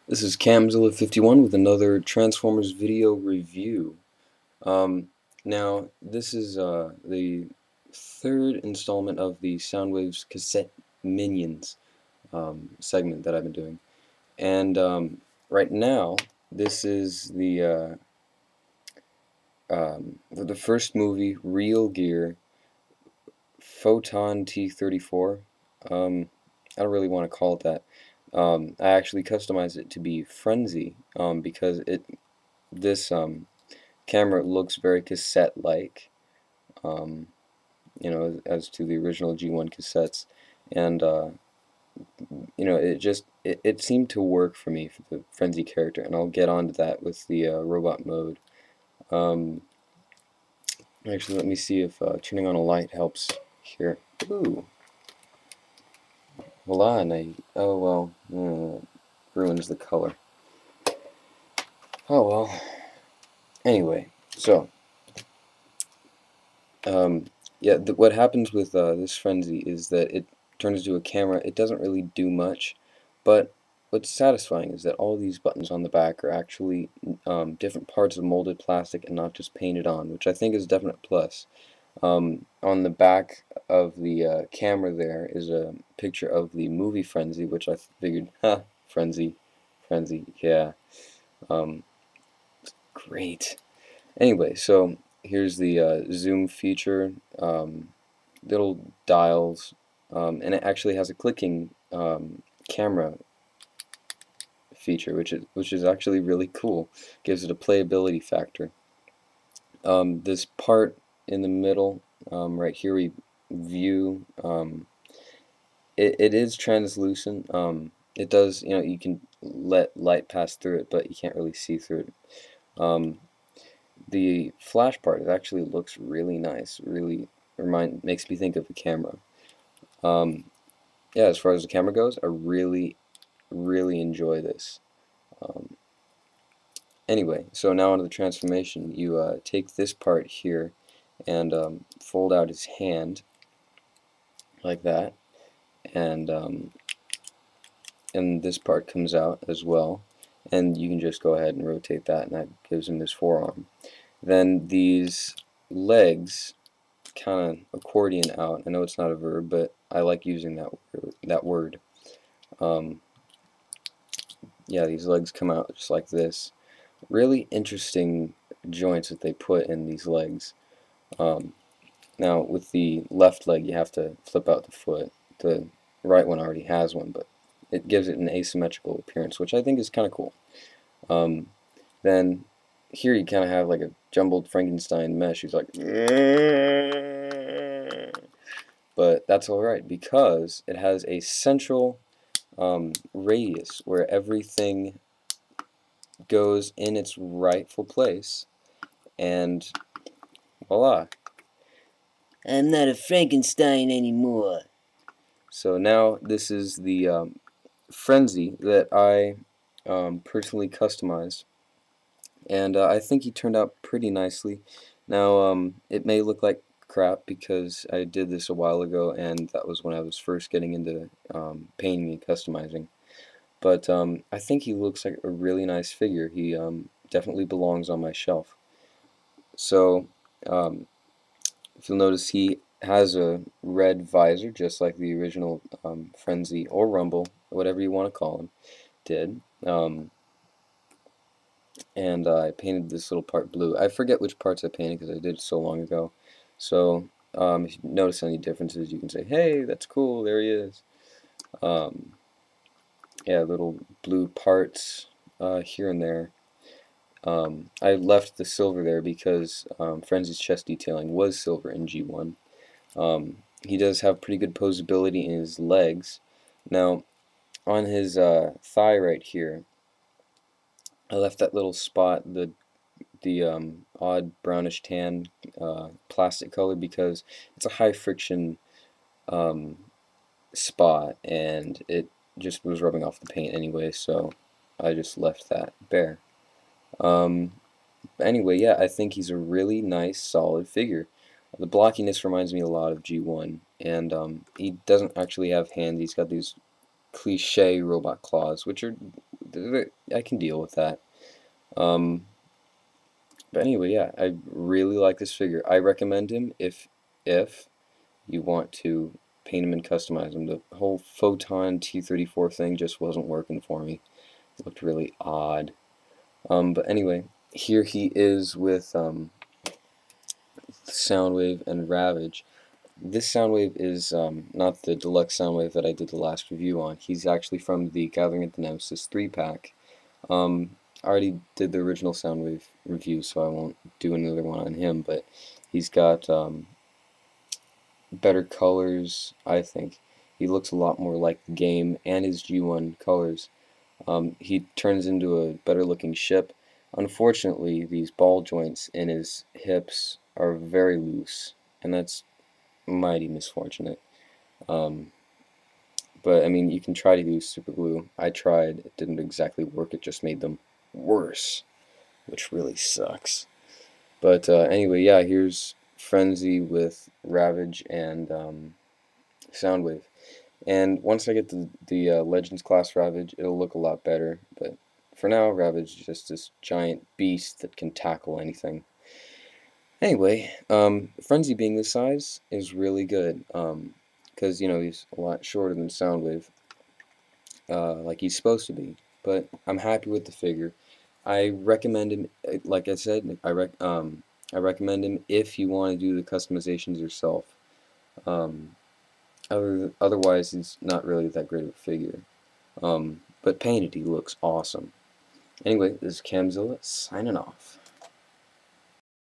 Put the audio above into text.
This is Camzilla51 with another Transformers video review. Now, this is the third installment of the Soundwave's Cassette Minions segment that I've been doing. And right now, this is the first movie, Real Gear Photon T34. I don't really want to call it that. I actually customized it to be Frenzy because this camera looks very cassette-like, as to the original G1 cassettes, and it seemed to work for me for the Frenzy character, and I'll get onto that with the robot mode. Actually, let me see if turning on a light helps here. Ooh. Voila, and oh well, ruins the color. Oh well. Anyway, so, yeah, what happens with this Frenzy is that it turns into a camera. It doesn't really do much, but what's satisfying is that all these buttons on the back are actually different parts of molded plastic and not just painted on, which I think is a definite plus. On the back of the camera there is a picture of the movie Frenzy, which I figured, Frenzy, yeah, great. Anyway, so here's the zoom feature, little dials, and it actually has a clicking camera feature, which is actually really cool. Gives it a playability factor. This part in the middle, right here, we view. It is translucent. It does, you can let light pass through it, but you can't really see through it. The flash part actually looks really nice. Really makes me think of a camera. Yeah, as far as the camera goes, I really enjoy this. Anyway, so now onto the transformation. You take this part here and fold out his hand like that, and this part comes out as well, and you can just go ahead and rotate that, and that gives him his forearm. Then these legs kind of accordion out. I know it's not a verb, but I like using that word. Yeah, these legs come out just like this. Really interesting joints that they put in these legs. Now, with the left leg, you have to flip out the foot. The right one already has one, but it gives it an asymmetrical appearance, which I think is kind of cool. Then here you kind of have like a jumbled Frankenstein mesh. He's like, but that's alright because it has a central radius where everything goes in its rightful place, and voila. I'm not a Frankenstein anymore. So now this is the Frenzy that I personally customized, and I think he turned out pretty nicely. Now it may look like crap because I did this a while ago, and that was when I was first getting into painting and customizing. But I think he looks like a really nice figure. He definitely belongs on my shelf. So if you'll notice, he has a red visor, just like the original Frenzy or Rumble, whatever you want to call him, did. And I painted this little part blue. I forget which parts I painted because I did it so long ago. So if you notice any differences, you can say, hey, that's cool, there he is. Yeah, little blue parts here and there. I left the silver there because Frenzy's chest detailing was silver in G1. He does have pretty good posability in his legs. Now, on his thigh right here, I left that little spot, the odd brownish tan plastic color, because it's a high friction spot, and it just was rubbing off the paint anyway, so I just left that bare. Anyway, yeah, I think he's a really nice, solid figure. The blockiness reminds me a lot of G1, and he doesn't actually have hands. He's got these cliche robot claws, which are I can deal with that. Um, but anyway, yeah, I really like this figure. I recommend him if you want to paint him and customize him. The whole Photon T34 thing just wasn't working for me. It looked really odd. But anyway, here he is with Soundwave and Ravage. This Soundwave is not the deluxe Soundwave that I did the last review on. He's actually from the Gathering at the Nemesis 3-pack. I already did the original Soundwave review, so I won't do another one on him, but he's got better colors, I think. He looks a lot more like the game and his G1 colors. He turns into a better looking ship. Unfortunately, these ball joints in his hips are very loose, and that's mighty misfortunate. Um, but I mean, you can try to use super glue. I tried, it didn't exactly work, it just made them worse, which really sucks. But anyway, yeah, here's Frenzy with Ravage and Soundwave. And once I get the Legends class Ravage, it'll look a lot better. But for now, Ravage is just this giant beast that can tackle anything. Anyway, Frenzy being this size is really good. Because, you know, he's a lot shorter than Soundwave, like he's supposed to be. But I'm happy with the figure. I recommend him, like I said, I recommend him if you want to do the customizations yourself. Um, Otherwise, he's not really that great of a figure. But painted, he looks awesome. Anyway, this is Camzilla signing off.